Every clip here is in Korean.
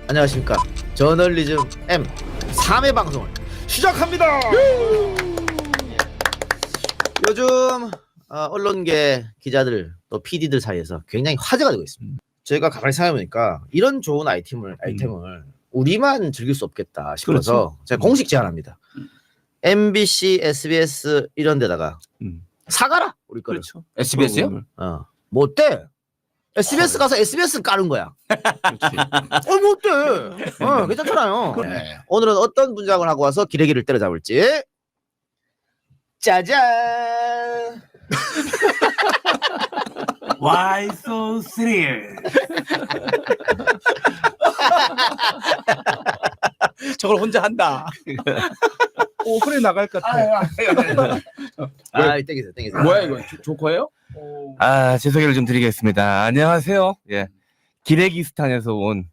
안녕하십니까. 저널리즘 M 3회 방송을 시작합니다. 요즘 언론계 기자들 또 PD들 사이에서 굉장히 화제가 되고 있습니다. 제가 가만히 생각해보니까 이런 좋은 아이템을 우리만 즐길 수 없겠다 싶어서 그렇죠. 제가 공식 제안합니다. MBC, SBS 이런 데다가 사가라 우리 거를. 그렇죠. SBS요? 뭐 어때? SBS 가서 SBS 까는 거야. 그렇지. 뭐 어때? 괜찮잖아요. 네. 오늘은 어떤 분장을 하고 와서 기레기를 때려잡을지. 짜잔. Why so serious? 저걸 혼자 한다. 오, 그래 나갈 것 같아. 땡기세요. 뭐야 이거? 조커예요? 아, 제 소개를 좀 드리겠습니다. 안녕하세요. 예. 기레기스탄에서 온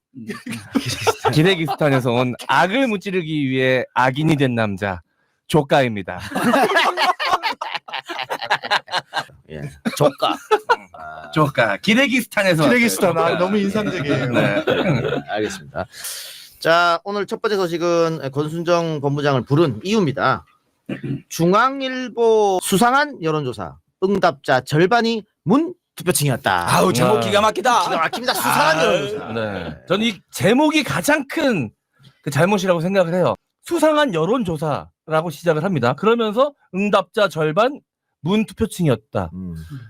악을 무찌르기 위해 악인이 된 남자 조카입니다. 예. 조카. 조카. 기레기스탄에서 기레기스탄 왔어요, 조카. 너무 인상적이에요. 네. 알겠습니다. 자, 오늘 첫 번째 소식은 권순정 법무장을 부른 이유입니다. 중앙일보 수상한 여론조사 응답자 절반이 문 투표층이었다. 아우 제목 기가 막히다. 기가 막힙니다. 수상한 여론조사. 네. 저는 이 제목이 가장 큰 그 잘못이라고 생각을 해요. 수상한 여론조사라고 시작을 합니다. 그러면서 응답자 절반 문 투표층이었다.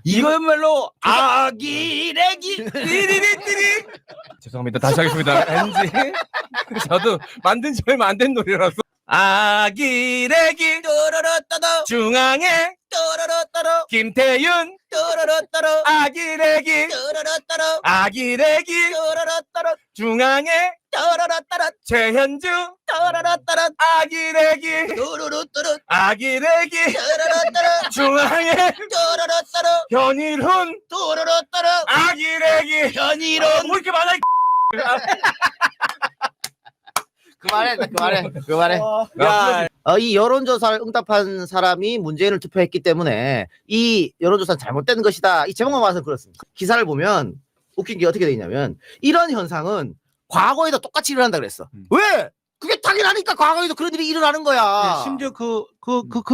이거야말로 아기래기 띠리리띠리. 죄송합니다. 다시 하겠습니다. NG. 저도 만든 지 얼마 안 된 노래라서. 아기래기 또로로또로 중앙에 또로로또로 김태윤 또로로또로 아기래기 또로로또로 아기래기 또로로또로 중앙에 또로로또로 최현주 또로로또로 아기래기 또로로또로 아기래기 또로로또로 중앙에 또로로또로 현일훈 또로로또로 아기래기 현일훈. 뭐 이렇게 많아. 그만해. 야, 이 여론조사를 응답한 사람이 문재인을 투표했기 때문에 이 여론조사는 잘못된 것이다. 이 제목만 봐서 그렇습니다. 기사를 보면 웃긴 게 어떻게 돼 있냐면 이런 현상은 과거에도 똑같이 일어난다 그랬어. 왜? 그게 당연하니까 과거에도 그런 일이 일어나는 거야. 네, 심지어 그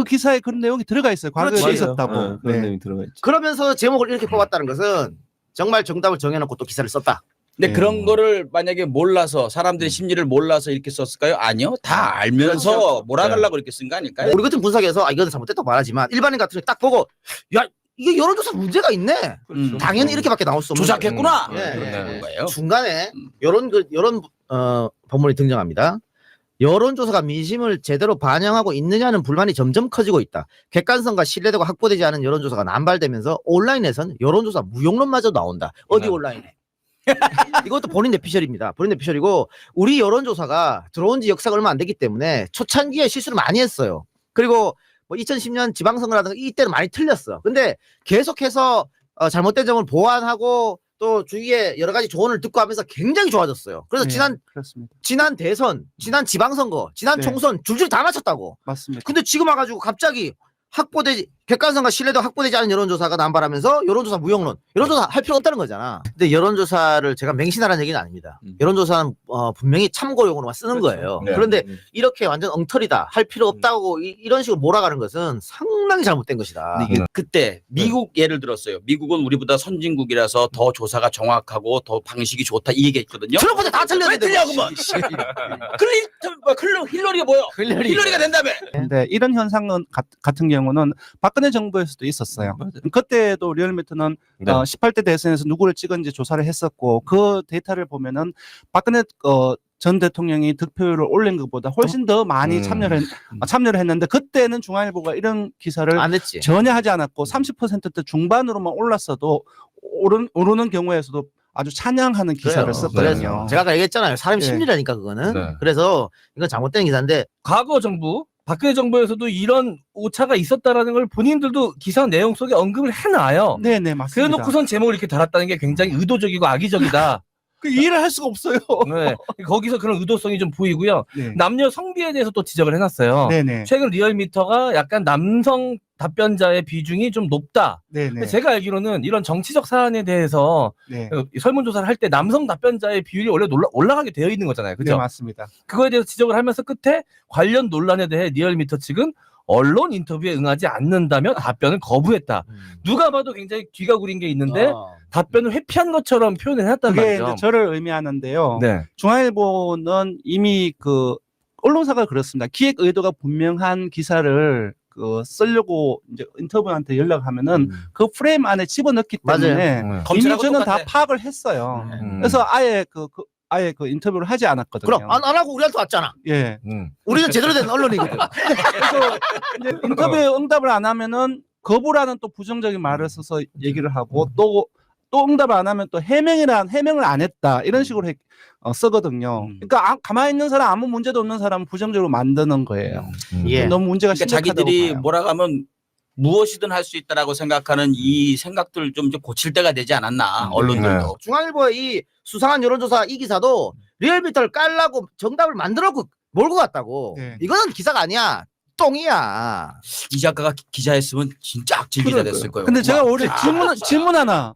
기사에 그런 내용이 들어가 있어요. 과거에 그렇지. 있었다고. 그런 네. 내용이 들어가 있죠. 그러면서 제목을 이렇게 뽑았다는 것은 정말 정답을 정해놓고 또 기사를 썼다. 근데 그런 거를 만약에 몰라서 사람들의 심리를 몰라서 이렇게 썼을까요? 아니요. 다 알면서 그렇죠. 몰아가려고 이렇게 쓴 거 아닐까요? 우리 같은 분석에서 이건 잘못됐다고 말하지만 일반인 같은 경우 딱 보고 야 이게 여론조사 문제가 있네. 당연히 이렇게밖에 나올 수 없는 조작했구나. 거예요. 그런 거예요. 중간에 여론 법문이 등장합니다. 여론조사가 민심을 제대로 반영하고 있느냐는 불만이 점점 커지고 있다. 객관성과 신뢰도가 확보되지 않은 여론조사가 남발되면서 온라인에선 여론조사 무용론마저 나온다. 어디 온라인에? 이것도 본인 내피셜입니다. 본인 내피셜이고 우리 여론조사가 들어온 지 역사가 얼마 안 되기 때문에 초창기에 실수를 많이 했어요. 그리고 뭐 2010년 지방선거라든가 이때는 많이 틀렸어. 근데 계속해서 잘못된 점을 보완하고 또 주위에 여러 가지 조언을 듣고 하면서 굉장히 좋아졌어요. 그래서 네, 그렇습니다. 지난 대선, 지난 지방선거, 지난 네. 총선 줄줄이 다 맞췄다고. 맞습니다. 근데 지금 와가지고 갑자기 객관성과 신뢰도 확보되지 않은 여론조사가 남발하면서 여론조사 무용론, 여론조사 할 필요 없다는 거잖아. 근데 여론조사를 제가 맹신하라는 얘기는 아닙니다. 여론조사는 분명히 참고용으로만 쓰는 거예요. 네. 그런데 이렇게 완전 엉터리다, 할 필요 없다고 이런 식으로 몰아가는 것은 상당히 잘못된 것이다. 이게 그때 미국 예를 들었어요. 미국은 우리보다 선진국이라서 더 조사가 정확하고 더 방식이 좋다 이 얘기했거든요. 트럼프한테 다 틀렸는데 왜 틀려 그러면? 힐러리가 뭐요? 힐러리가 된다며. 근데 이런 현상은 같은 경우는 박근혜 정부에서도 있었어요. 그때도 리얼미터는 네. 18대 대선에서 누구를 찍은지 조사를 했었고 그 데이터를 보면은 박근혜 전 대통령이 득표율을 올린 것보다 훨씬 더 많이 참여를 했는데 그때는 중앙일보가 이런 기사를 안 했지. 전혀 하지 않았고 30%대 중반으로만 올랐어도 오르는 경우에서도 아주 찬양하는 기사를 그래요. 썼거든요. 그래서 제가 아까 얘기했잖아요. 사람이 네. 심리라니까 그거는. 네. 그래서 이건 잘못된 기사인데 과거 정부 박근혜 정부에서도 이런 오차가 있었다라는 걸 본인들도 기사 내용 속에 언급을 해놔요. 네네 맞습니다. 그래놓고선 제목을 이렇게 달았다는 게 굉장히 의도적이고 악의적이다. 그 이해를 할 수가 없어요. 네. 거기서 그런 의도성이 좀 보이고요. 네. 남녀 성비에 대해서 또 지적을 해놨어요. 네네. 최근 리얼미터가 약간 남성 답변자의 비중이 좀 높다. 네네. 근데 제가 알기로는 이런 정치적 사안에 대해서 네. 설문조사를 할 때 남성 답변자의 비율이 원래 올라가게 되어 있는 거잖아요. 그죠? 네, 맞습니다. 그거에 대해서 지적을 하면서 끝에 관련 논란에 대해 리얼미터 측은 언론 인터뷰에 응하지 않는다며 답변을 거부했다. 누가 봐도 굉장히 귀가 구린 게 있는데 답변을 회피한 것처럼 표현을 해놨단 그게 말이죠. 이제 저를 의미하는데요. 네. 중앙일보는 이미 그 언론사가 그렇습니다. 기획 의도가 분명한 기사를 쓰려고 이제 인터뷰한테 연락하면은 그 프레임 안에 집어넣기 때문에 맞아요. 이미 검찰하고 저는 다 똑같아. 파악을 했어요. 음. 그래서 아예 그 인터뷰를 하지 않았거든요. 그럼 안 하고 우리한테 왔잖아. 예. 우리는 제대로 된 언론이거든. 그래서 이제 인터뷰에 응답을 안 하면은 거부라는 또 부정적인 말을 써서 얘기를 하고 또 응답을 안 하면 또 해명을 안 했다 이런 식으로 쓰거든요. 그러니까 가만히 있는 사람 아무 문제도 없는 사람은 부정적으로 만드는 거예요. 예. 너무 문제가 그러니까 심각하다고 자기들이 봐요. 뭐라고 하면 무엇이든 할 수 있다라고 생각하는 이 생각들을 좀 고칠 때가 되지 않았나 언론들도. 중앙일보의 이 수상한 여론조사 이 기사도 리얼미터를 깔라고 정답을 만들었고 몰고 갔다고. 네. 이거는 기사가 아니야. 똥이야. 이 작가가 기자였으면 진짜 악질 기자 됐을 거예요. 근데 제가 올해 질문 하나.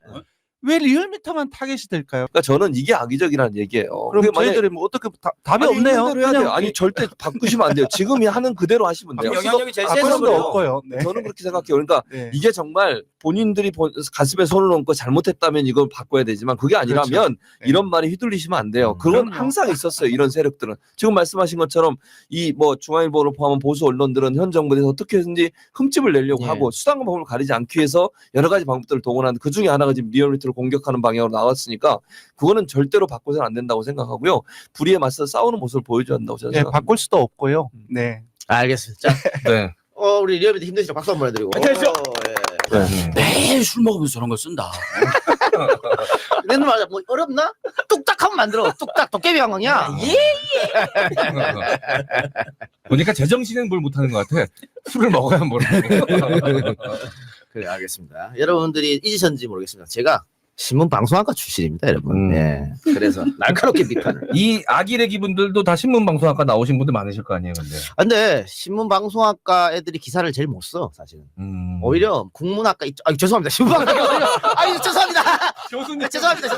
왜 리얼미터만 타겟이 될까요? 그러니까 저는 이게 악의적이라는 얘기예요. 그럼 그게 만약에- 저희들이 뭐 어떻게 답이 아니, 없네요. 있는 대로 해야 돼요. 아니 절대 바꾸시면 안 돼요. 지금이 하는 그대로 하시면 돼요. 영향력이 제일 바꿀 세서 수도 그래요. 없고요. 네. 저는 그렇게 생각해요. 그러니까 네. 이게 정말 본인들이 가슴에 손을 얹고 잘못했다면 이걸 바꿔야 되지만 그게 아니라면 그렇죠. 네. 이런 말이 휘둘리시면 안 돼요. 그건 그럼요. 항상 있었어요. 이런 세력들은. 지금 말씀하신 것처럼 이 뭐 중앙일보를 포함한 보수 언론들은 현 정부에 대해서 어떻게든지 흠집을 내려고 예. 하고 수단과 방법을 가리지 않기 위해서 여러 가지 방법들을 동원하는데 그중에 하나가 지금 리얼미터를 공격하는 방향으로 나왔으니까 그거는 절대로 바꿔서는 안 된다고 생각하고요. 불의에 맞서 싸우는 모습을 보여줘야 한다고 저는 네, 생각합니다. 바꿀 수도 없고요. 네. 알겠습니다. 자, 네. 우리 리얼미터 힘드시죠? 박수 한번 해드리고. 화이팅! 예. 매일 술 먹으면서 저런 걸 쓴다. 맨날 말하자. 뭐 어렵나? 뚝딱하면 만들어. 뚝딱 도깨비 방황이야. 보니까 제정신은 뭘 못하는 것 같아. 술을 먹어야 모르고. 그래 알겠습니다. 여러분들이 잊으셨는지 모르겠습니다. 제가 신문 방송학과 출신입니다, 여러분. 예. 그래서 날카롭게 비판을. 이 아기래기 분들도 다 신문방송학과 나오신 분들 많으실 거 아니에요, 근데. 근데 신문 방송학과 애들이 기사를 제일 못 써, 사실은. 오히려 국문학과 죄송합니다. 신문방송학과 죄송합니다. 교수님. 죄송합니다.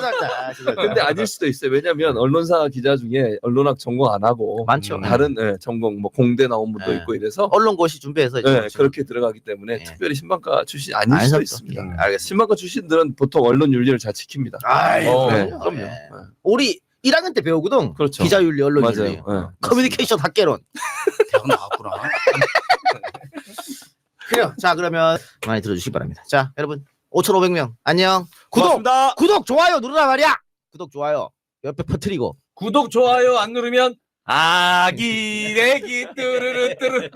근데 아닐 수도 있어요. 왜냐하면 언론사 기자 중에 언론학 전공 안 하고 많죠. 다른 전공 뭐 공대 나온 분도 네. 있고 이래서 언론고시 준비해서 이제 그렇죠. 그렇게 들어가기 때문에 네. 특별히 신방과 출신이 아닐 수도 아니죠. 있습니다. 알겠습니다. 신방과 출신들은 보통 언론 윤리를 잘 지킵니다. 네, 그럼요. 예. 우리 1학년 때 배우거든. 그렇죠. 기자윤리, 언론윤리, 맞아요. 네. 커뮤니케이션 학개론. 대학 나왔구나. 그래요. 자, 그러면 많이 들어주시기 바랍니다. 자, 여러분 5,500명 안녕. 고맙습니다. 구독, 좋아요 누르라 말이야. 구독, 좋아요 옆에 퍼뜨리고. 구독, 좋아요 안 누르면 아기래기 뚜르르 뚜르.